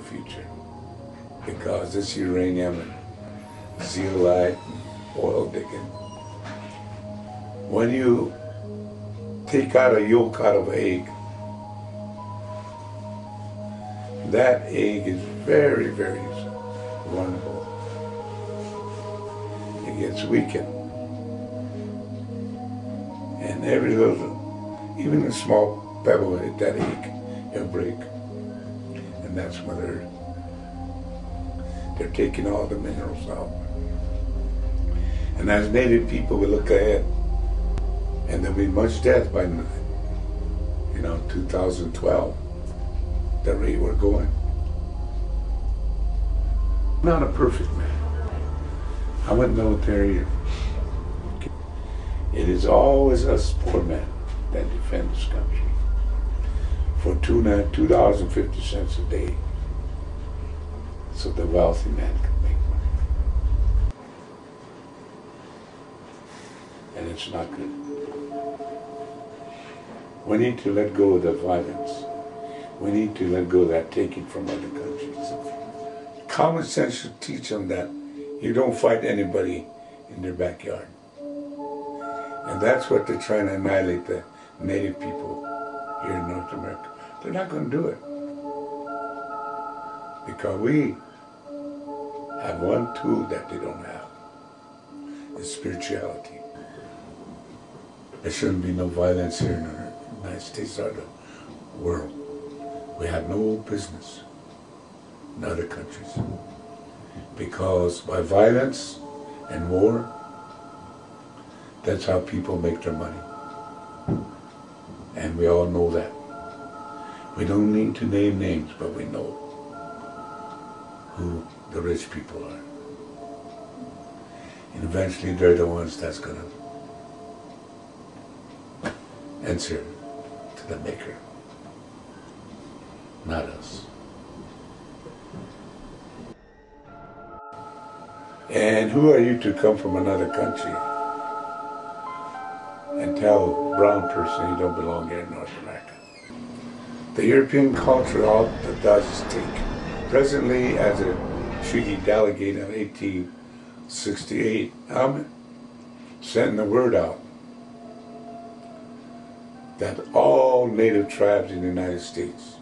future, because this uranium and zeolite, oil digging, when you take out a yolk out of an egg, that egg is very, very vulnerable. It gets weakened. And every little, even a small pebble will hit that egg, it'll break. And that's when they're taking all the minerals out. And as Native people, we look ahead, and there'll be much death by, 2012, the rate we're going. I'm not a perfect man. I went military. It is always us poor men that defend this country for $2.50 a day, so the wealthy man can make money. And it's not good. We need to let go of the violence. We need to let go of that taking from other countries. Common sense should teach them that you don't fight anybody in their backyard. And that's what they're trying to annihilate the Native people here in North America. They're not going to do it. Because we have one tool that they don't have. It's spirituality. There shouldn't be no violence here in the United States or the world. We have no business in other countries. Because by violence and war, that's how people make their money. And we all know that. We don't need to name names, but we know who the rich people are. And eventually they're the ones that's going to answer to the Maker, not us. And who are you to come from another country and tell a brown person you don't belong here in North America? The European culture, all it does is take. Presently, as a treaty delegate in 1868, I'm sending the word out that all native tribes in the United States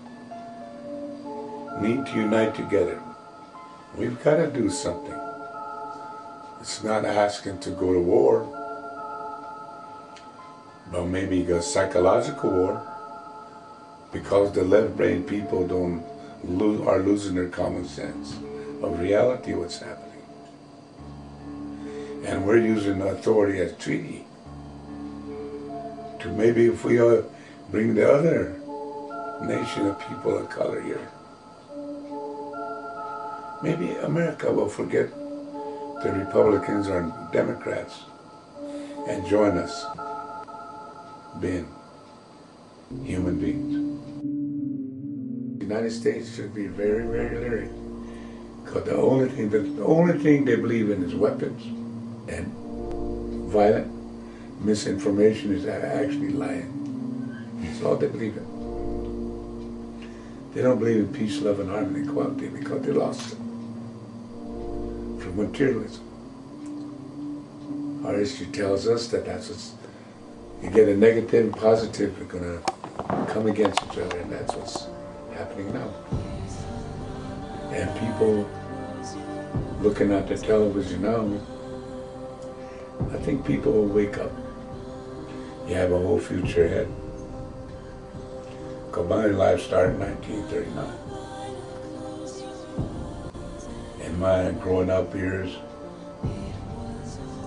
need to unite together. We've got to do something. It's not asking to go to war, but maybe a psychological war, because the left-brain people are losing their common sense of reality, what's happening. And we're using authority as treaty to maybe, if we bring the other nation of people of color here, maybe America will forget the Republicans or Democrats and join us being human beings. The United States should be very, very leery, because the only thing they believe in is weapons and violent misinformation is actually lying. That's all they believe in. They don't believe in peace, love, and harmony and equality because they lost it from materialism. Our history tells us that that's what's, you get a negative and positive, you're going to come against each other, and that's what's happening now. And people looking at the television now, I think people will wake up. You have a whole future ahead. Because my life started in 1939. In my growing up years,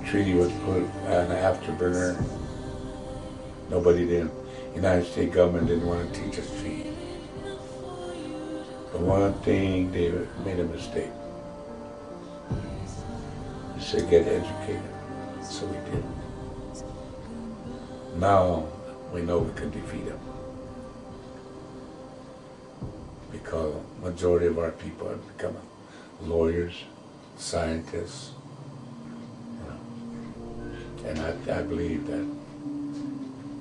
treaty was put on the afterburner. Nobody did. United States government didn't want to teach us treaty. But one thing, they made a mistake. They said get educated. So we did. Now we know we can defeat them, because majority of our people have become lawyers, scientists, and I believe that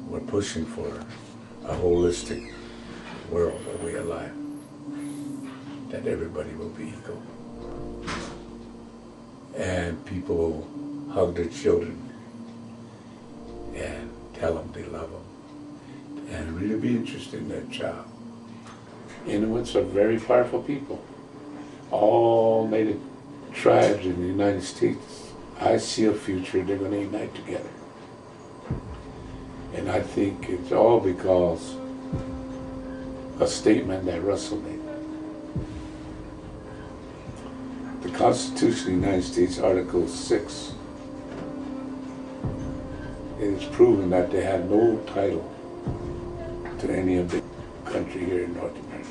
we're pushing for a holistic world, a way of life that everybody will be equal. And people will hug their children and tell them they love them and really be interested in their child. Inuits are very powerful people. All native tribes in the United States, I see a future they're going to unite together. And I think it's all because a statement that Russell made. The Constitution of the United States, Article 6, it is proven that they have no title to any of the country here in North America.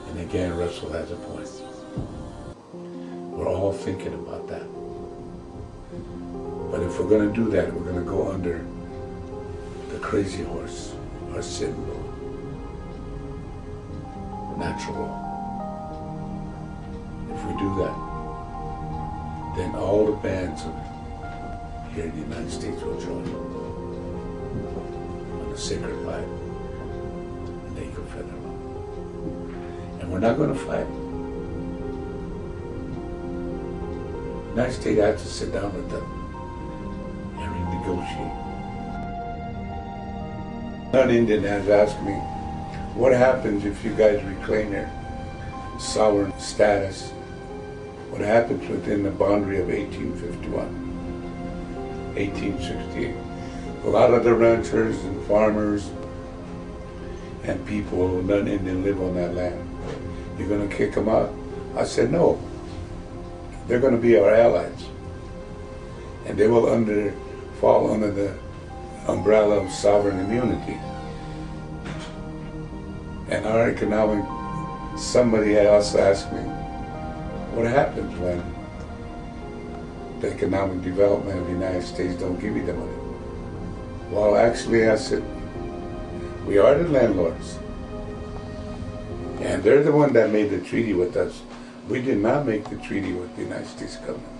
And again, Russell has a point. We're all thinking about that. But if we're going to do that, we're going to go under the crazy horse, or sitting law, natural law. If we do that, then all the bands here in the United States will join on the sacred fight, and they can feather law. And we're not going to fight. The United States has to sit down with them and renegotiate. An Indian has asked me, what happens if you guys reclaim your sovereign status? What happens within the boundary of 1851, 1868? A lot of the ranchers and farmers and people who non-Indian live on that land, you're going to kick them out? I said, no. They're going to be our allies. And they will fall under the umbrella of sovereign immunity. And our economic, somebody also asked me, what happens when the economic development of the United States don't give you the money? Well, actually, I said, we are the landlords. And they're the one that made the treaty with us. We did not make the treaty with the United States government.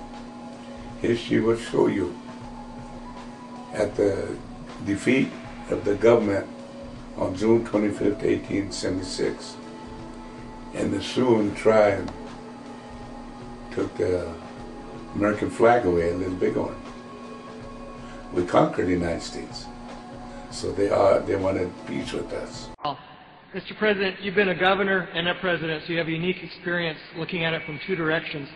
History will show you at the defeat of the government on June 25th, 1876, and the Sioux tribe took the American flag away in this bighorn. We conquered the United States, so they wanted peace with us. Mr. President, you've been a governor and a president, so you have a unique experience looking at it from two directions.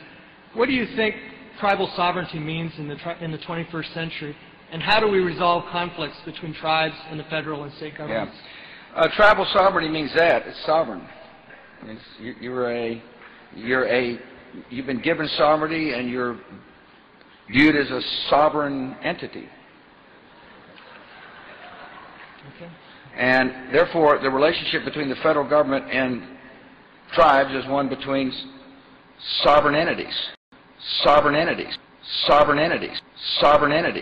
What do you think tribal sovereignty means in the 21st century, and how do we resolve conflicts between tribes and the federal and state governments? Yeah. Tribal sovereignty means that it's sovereign. You've been given sovereignty, and you're viewed as a sovereign entity. Okay. And therefore, the relationship between the federal government and tribes is one between sovereign entities, sovereign entities, sovereign entities, sovereign entities.